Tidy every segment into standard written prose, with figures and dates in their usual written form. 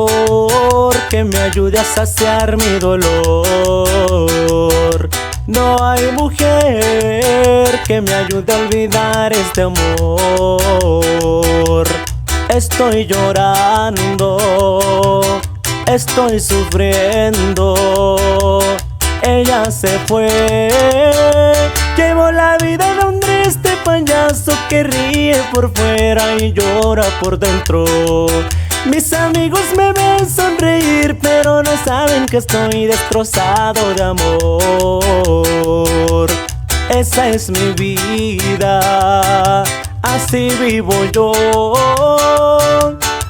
licor que me ayude a saciar mi dolor. No hay mujer que me ayude a olvidar este amor. Estoy llorando, estoy sufriendo. Ella se fue, llevo la vida de un triste payaso que ríe por fuera y llora por dentro. Mis amigos me ven sonreír, pero no saben que estoy destrozado de amor. Esa es mi vida, así vivo yo,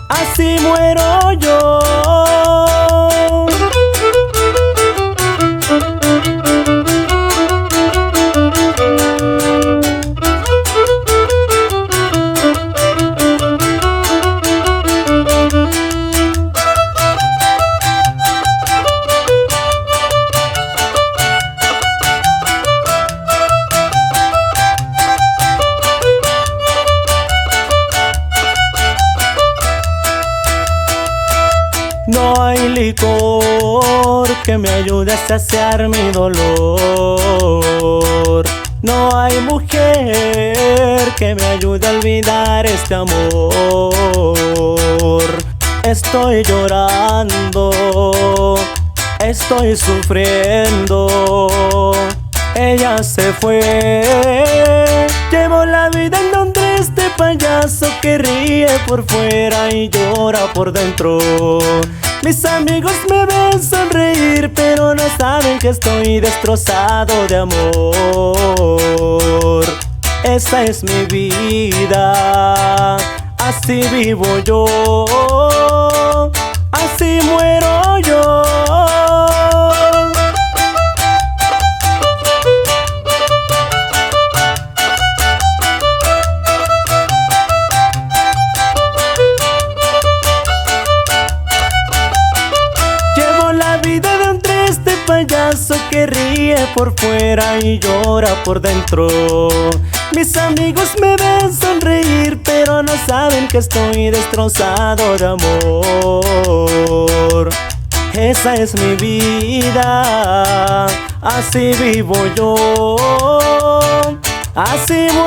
así muero yo. No hay licor que me ayude a saciar mi dolor. No hay mujer que me ayude a olvidar este amor. Estoy llorando, estoy sufriendo. Ella se fue, llevo la vida en un triste payaso que ríe por fuera y llora por dentro. Mis amigos me ven sonreír, pero no saben que estoy destrozado de amor. Esa es mi vida, así vivo yo, así muero yo. Payaso que ríe por fuera y llora por dentro. Mis amigos me ven sonreír, pero no saben que estoy destrozado de amor. Esa es mi vida, así vivo yo, así muero.